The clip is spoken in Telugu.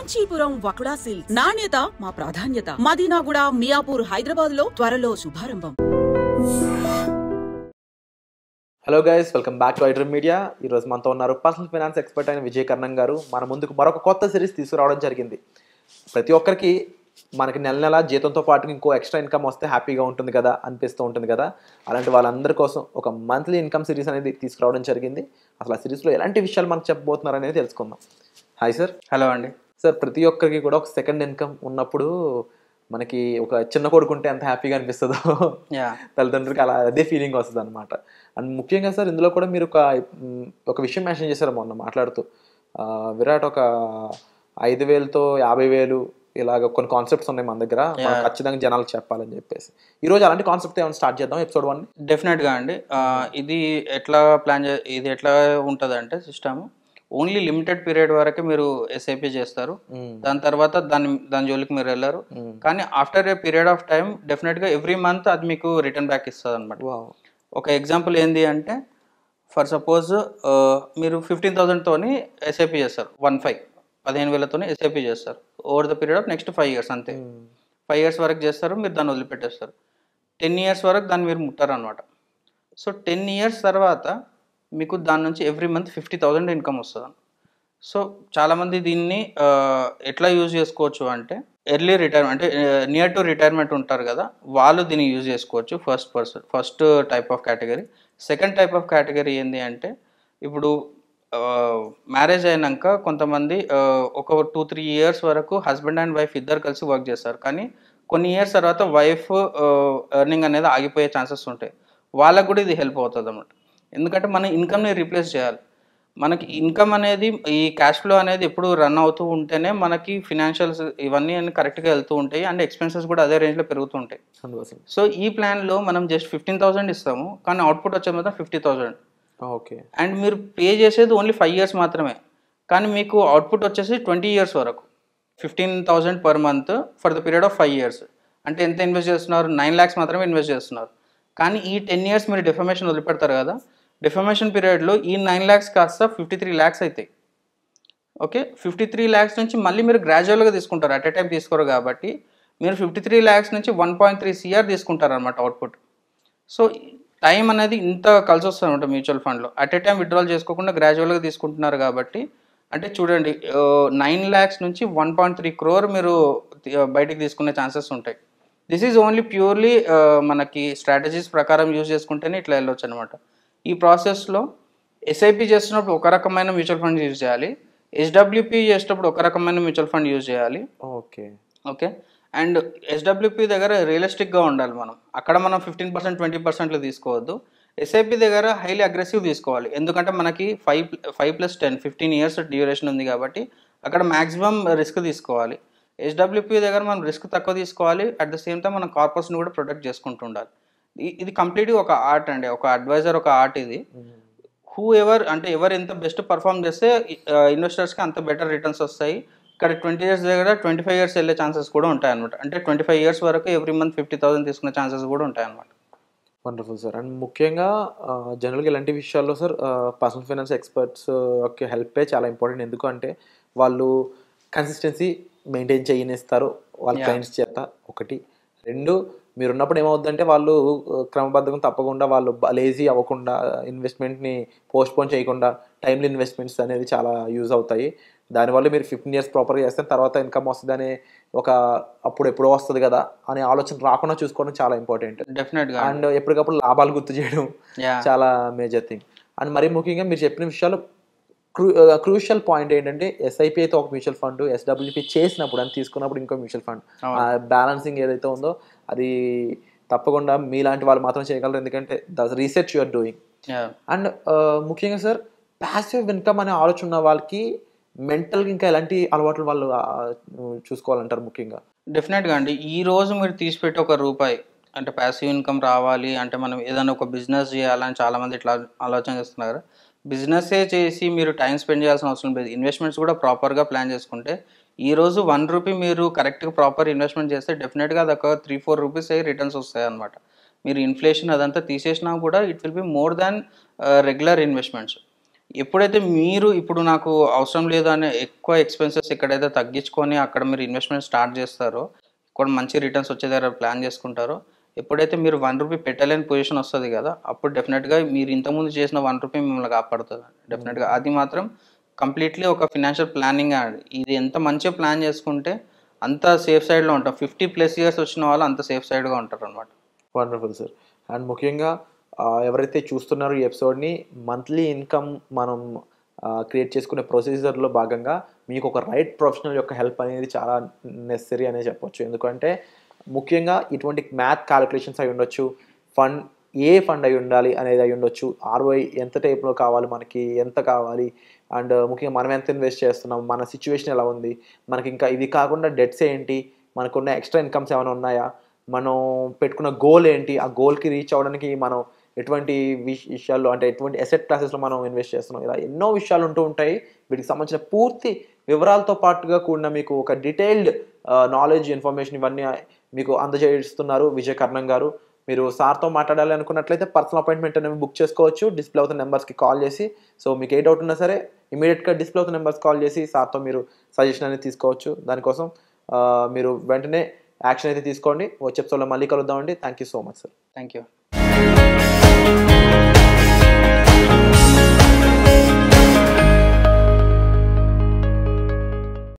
కాంచీపురం వకుడా సిల్క్స్ నాణ్యత మా ప్రాధాన్యత. మదీనాగూడ, మియాపూర్, హైదరాబాద్ లో త్వరలో శుభారంభం. Hello guys, welcome back to iDream Media. ఈరోజు మనతో ఉన్నారు పర్సనల్ ఫైనాన్స్ ఎక్స్పర్ట్ అయిన విజయ్ కర్ణం గారు. మన ముందుకు మరొక కొత్త సిరీస్ తీసుకురావడం జరిగింది. ప్రతి ఒక్కరికి మనకి నెల నెల జీతంతో పాటు ఇంకో ఎక్స్ట్రా ఇన్కమ్ వస్తే హ్యాపీగా ఉంటుంది కదా, అనిపిస్తూ ఉంటుంది కదా. అలాంటి వాళ్ళందరి కోసం ఒక మంత్లీ ఇన్కమ్ సిరీస్ అనేది తీసుకురావడం జరిగింది. అసలు ఆ సిరీస్లో ఎలాంటి విషయాలు మనకు చెప్పబోతున్నారు అనేది తెలుసుకుందాం. Hi sir. హలో అండి. సార్, ప్రతి ఒక్కరికి కూడా ఒక సెకండ్ ఇన్కమ్ ఉన్నప్పుడు మనకి ఒక చిన్న కొడుకు ఉంటే ఎంత హ్యాపీగా అనిపిస్తుందో తల్లిదండ్రులకి అదే ఫీలింగ్ వస్తుంది అనమాట. అండ్ ముఖ్యంగా సార్, ఇందులో కూడా మీరు ఒక విషయం మెన్షన్ చేశారు మొన్న మాట్లాడుతూ. విరాట్ ఒక 5,000తో 50,000 ఇలాగ కొన్ని కాన్సెప్ట్స్ ఉన్నాయి మన దగ్గర, ఖచ్చితంగా జనాలకు చెప్పాలని చెప్పేసి. ఈరోజు అలాంటి కాన్సెప్ట్ ఏమైనా స్టార్ట్ చేద్దాం ఎపిసోడ్ 1. డెఫినెట్గా అండి. ఇది ఎట్లా ఇది ఎట్లా ఉంటుంది అంటే సిస్టమ్ ఓన్లీ లిమిటెడ్ పీరియడ్ వరకే మీరు ఎస్ఐపి చేస్తారు. దాని తర్వాత దాని జోలికి మీరు వెళ్ళారు. కానీ after a period of time డెఫినెట్గా ఎవ్రీ మంత్ అది మీకు రిటర్న్ బ్యాక్ ఇస్తుంది అనమాట. ఒక ఎగ్జాంపుల్ ఏంది అంటే, ఫర్ సపోజ్ మీరు 15,000తోని ఎస్ఐపి చేస్తారు. 15,000తోని ఎస్ఐపి చేస్తారు over the period of next 5 years. అంతే 5 years వరకు చేస్తారు, మీరు దాన్ని వదిలిపెట్టేస్తారు. 10 years వరకు దాన్ని మీరు ముట్టారు అనమాట. సో 10 years తర్వాత మీకు దాని నుంచి ఎవ్రీ మంత్ 50,000 ఇన్కమ్ వస్తుంది. సో చాలామంది దీన్ని ఎట్లా యూజ్ చేసుకోవచ్చు అంటే, ఎర్లీ రిటైర్మెంట్ అంటే నియర్ టు రిటైర్మెంట్ ఉంటారు కదా, వాళ్ళు దీన్ని యూజ్ చేసుకోవచ్చు. First type of category. Second type of category ఏంటి అంటే, ఇప్పుడు మ్యారేజ్ అయినాక కొంతమంది ఒక 2-3 years వరకు హస్బెండ్ అండ్ వైఫ్ ఇద్దరు కలిసి వర్క్ చేస్తారు. కానీ కొన్ని ఇయర్స్ తర్వాత వైఫ్ ఎర్నింగ్ అనేది ఆగిపోయే ఛాన్సెస్ ఉంటాయి. వాళ్ళకు కూడా ఇది హెల్ప్ అవుతుంది అన్నమాట. ఎందుకంటే మన ఇన్కమ్ని రీప్లేస్ చేయాలి. మనకి ఇన్కమ్ అనేది, ఈ క్యాష్ ఫ్లో అనేది ఎప్పుడు రన్ అవుతూ ఉంటేనే మనకి ఫినాన్షియల్స్ ఇవన్నీ కరెక్ట్గా వెళ్తూ ఉంటాయి. అండ్ ఎక్స్పెన్సెస్ కూడా అదే రేంజ్లో పెరుగుతూ ఉంటాయి. సో ఈ ప్లాన్లో మనం జస్ట్ 15,000 ఇస్తాము, కానీ అవుట్పుట్ వచ్చే మాత్రం 50,000. ఓకే. అండ్ మీరు పే చేసేది ఓన్లీ 5 years మాత్రమే, కానీ మీకు అవుట్పుట్ వచ్చేసి 20 years వరకు. 15,000 per month for the period of 5 years. అంటే ఎంత ఇన్వెస్ట్ చేస్తున్నారు? 9 lakhs మాత్రమే ఇన్వెస్ట్ చేస్తున్నారు. కానీ ఈ 10 years మీరు డిఫర్మేషన్ వదిలిపెడతారు కదా, డిఫర్మేషన్ పీరియడ్లో ఈ 9 lakhs కాస్త 53 lakhs అవుతాయి. ఓకే. 53 lakhs నుంచి మళ్ళీ మీరు గ్రాడ్యువల్గా తీసుకుంటారు, అట్ ఏ టైం తీసుకోరు కాబట్టి మీరు 53 lakhs నుంచి 1.3 crore తీసుకుంటారు అనమాట అవుట్పుట్. సో టైం అనేది ఇంత కలిసి వస్తుంది అనమాట మ్యూచువల్ ఫండ్లో. అట్ ఏ టైం విత్డ్రాల్ చేసుకోకుండా గ్రాడ్యువల్గా తీసుకుంటున్నారు కాబట్టి, అంటే చూడండి 9 lakhs నుంచి 1.3 crore మీరు బయటికి తీసుకునే ఛాన్సెస్ ఉంటాయి. దిస్ ఈజ్ ఓన్లీ ప్యూర్లీ మనకి స్ట్రాటజీస్ ప్రకారం యూజ్ చేసుకుంటేనే ఇట్లా వెళ్ళొచ్చు అనమాట. ఈ ప్రాసెస్లో ఎస్ఐపి చేస్తున్నప్పుడు ఒక రకమైన మ్యూచువల్ ఫండ్ యూజ్ చేయాలి, ఎస్డబ్ల్యూపీ చేసేటప్పుడు ఒక రకమైన మ్యూచువల్ ఫండ్ యూజ్ చేయాలి. ఓకే. అండ్ ఎస్డబ్ల్యూపీ దగ్గర రియలిస్టిక్గా ఉండాలి మనం. అక్కడ మనం 15%, 20%లో తీసుకోవద్దు. ఎస్ఐపి దగ్గర హైలీ అగ్రెసివ్ తీసుకోవాలి. ఎందుకంటే మనకి 5+10 15 years డ్యూరేషన్ ఉంది కాబట్టి అక్కడ మ్యాక్సిమం రిస్క్ తీసుకోవాలి. ఎస్డబ్ల్యూపీ దగ్గర మనం రిస్క్ తక్కువ తీసుకోవాలి. అట్ ద సేమ్ టైం మన కార్పొరేట్స్ని కూడా ప్రొటెక్ట్ చేసుకుంటూ ఉండాలి. ఇది కంప్లీట్గా ఒక ఆర్ట్ అండి, ఒక అడ్వైజర్ ఒక ఆర్ట్ ఇది. ఎవరు ఎంత బెస్ట్ పర్ఫామ్ చేస్తే ఇన్వెస్టర్స్కి అంత బెటర్ రిటర్న్స్ వస్తాయి. ఇక్కడ 20 years దగ్గర 25 years వెళ్ళే ఛాన్సెస్ కూడా ఉంటాయి అనమాట. అంటే 25 years వరకు ఎవ్రీ మంత్ 50,000 తీసుకునే ఛాన్సెస్ కూడా ఉంటాయి అనమాట. Wonderful sir. అండ్ ముఖ్యంగా జనరల్గా ఇలాంటి విషయాల్లో సార్ పర్సనల్ ఫైనాన్స్ ఎక్స్పర్ట్స్ యొక్క హెల్పే చాలా ఇంపార్టెంట్. ఎందుకంటే వాళ్ళు కన్సిస్టెన్సీ మెయింటైన్ చేయనిస్తారు వాళ్ళ క్లయింట్స్ చేత. 1, 2 మీరున్నప్పుడు ఏమవుతుందంటే వాళ్ళు క్రమబద్ధంగా తప్పకుండా వాళ్ళు లేజీ అవ్వకుండా, ఇన్వెస్ట్మెంట్ని పోస్ట్పోన్ చేయకుండా టైమ్లీ ఇన్వెస్ట్మెంట్స్ అనేది చాలా యూజ్ అవుతాయి. దానివల్ల మీరు 15 years ప్రాపర్గా చేస్తే తర్వాత ఇన్కమ్ వస్తుంది అనే ఒక అప్పుడు ఎప్పుడో వస్తుంది కదా అనే ఆలోచన రాకుండా చూసుకోవడం చాలా ఇంపార్టెంట్. డెఫినెట్గా. అండ్ ఎప్పటికప్పుడు లాభాలు గుర్తు చేయడం చాలా మేజర్ థింగ్. అండ్ మరీ ముఖ్యంగా మీరు చెప్పిన విషయాలు క్రూషియల్ పాయింట్ ఏంటంటే, ఎస్ఐపి అయితే ఒక మ్యూచువల్ ఫండ్, ఎస్డబ్ల్యూపీ చేసినప్పుడు అని తీసుకున్నప్పుడు ఇంకో మ్యూచువల్ ఫండ్, బ్యాలెన్సింగ్ ఏదైతే ఉందో అది తప్పకుండా మీలాంటి వాళ్ళు మాత్రం చేయగలరు. ఎందుకంటే the research you're doing. And ముఖ్యంగా సార్, ప్యాసివ్ ఇన్కమ్ అనే ఆలోచన ఉన్న వాళ్ళకి మెంటల్గా ఇంకా ఎలాంటి అలవాట్లు వాళ్ళు చూసుకోవాలంటారు ముఖ్యంగా? డెఫినెట్గా అండి. ఈ రోజు మీరు తీసిపెట్టి ₹1 అంటే ప్యాసివ్ ఇన్కమ్ రావాలి అంటే మనం ఏదైనా ఒక బిజినెస్ చేయాలని చాలామంది ఇట్లా ఆలోచన చేస్తున్నారు. బిజినెస్సే చేసి మీరు టైం స్పెండ్ చేయాల్సిన అవసరం లేదు. ఇన్వెస్ట్మెంట్స్ కూడా ప్రాపర్గా ప్లాన్ చేసుకుంటే ఈరోజు ₹1 మీరు కరెక్ట్గా ప్రాపర్ ఇన్వెస్ట్మెంట్ చేస్తే డెఫినెట్గా అది ఒక 3-4 rupees రిటర్న్స్ వస్తాయి అనమాట. మీరు ఇన్ఫ్లేషన్ అదంతా తీసేసినా కూడా it will be more than regular investments. ఎప్పుడైతే మీరు ఇప్పుడు నాకు అవసరం లేదు అనే ఎక్కువ ఎక్స్‌పెన్సెస్ ఎక్కడైతే తగ్గించుకొని అక్కడ మీరు ఇన్వెస్ట్‌మెంట్ స్టార్ట్ చేస్తారో, కూడా మంచి రిటర్న్స్ వచ్చే దగ్గర ప్లాన్ చేసుకుంటారో, ఎప్పుడైతే మీరు ₹1 పెట్టలేని పొజిషన్ వస్తది కదా! అప్పుడు డెఫినిట్‌గా మీరు ఇంతకుముందు చేసిన ₹1 మిమ్మల్ని కాపాడుతది. డెఫినిట్‌గా అది మాత్రం కంప్లీట్‌లీ ఒక ఫినాన్షియల్ ప్లానింగే అండి. ఇది ఎంత మంచిగా ప్లాన్ చేసుకుంటే అంత సేఫ్ సైడ్‌లో ఉంటాం. 50+ ఇయర్స్ వచ్చిన వాళ్ళు అంత సేఫ్ సైడ్‌గా ఉంటారనమాట. Wonderful sir. అండ్ ముఖ్యంగా ఎవరైతే చూస్తున్నారో ఈ ఎపిసోడ్‌ని మంత్లీ ఇన్‌కమ్ మనం క్రియేట్ చేసుకునే ప్రొసీజర్‌లో భాగంగా మీకు ఒక రైట్ ప్రొఫెషనల్ యొక్క హెల్ప్ అనేది చాలా నెసెసరీ అనే చెప్పొచ్చు. ఎందుకంటే ముఖ్యంగా ఇటువంటి మ్యాథ్ కాలిక్యులేషన్స్ అయి ఉండొచ్చు. ఫండ్ ఏ ఫండ్ అయి ఉండాలి అనేది అయి ఉండొచ్చు. ఆర్‌ఓఐ ఎంత టైప్‌లో కావాలి మనకి, ఎంత కావాలి, అండ్ ముఖ్యంగా మనం ఎంత ఇన్వెస్ట్ చేస్తున్నాం, మన సిట్యుయేషన్ ఎలా ఉంది, మనకి ఇంకా ఇది కాకుండా డెట్స్ ఏంటి, మనకున్న ఎక్స్ట్రా ఇన్‌కమ్స్ ఏమైనా ఉన్నాయా, మనం పెట్టుకున్న గోల్ ఏంటి, ఆ గోల్‌కి రీచ్ అవ్వడానికి మనం ఎటువంటి విషయాల్లో అంటే ఎటువంటి అసెట్ క్లాసెస్‌లో మనం ఇన్వెస్ట్ చేస్తున్నాం. ఇలా ఎన్నో విషయాలు ఉంటూ ఉంటాయి. వీటికి సంబంధించిన పూర్తి వివరాలతో పాటుగా కూడిన మీకు ఒక డీటెయిల్డ్ నాలెడ్జ్, ఇన్ఫర్మేషన్ ఇవన్నీ మీకు అందజేస్తున్నారు విజయ్ కర్ణం గారు. మీరు సార్‌తో మాట్లాడాలి అనుకున్నట్లయితే పర్సనల్ అపాయింట్మెంట్ అనేవి బుక్ చేసుకోవచ్చు. డిస్‌ప్లే అవుతున్న నంబర్స్‌కి కాల్ చేసి. సో మీకు ఏ డౌట్ ఉన్నా సరే ఇమ్మీడియేట్‌గా డిస్‌ప్లే అవుతున్న నంబర్స్‌కి కాల్ చేసి సార్‌తో మీరు సజెషన్ అనేది తీసుకోవచ్చు. దానికోసం మీరు వెంటనే యాక్షన్ అయితే తీసుకోండి. వచ్చే ఎపిసోడ్‌లో మళ్ళీ కలుద్దామండి. Thank you so much sir. Thank you.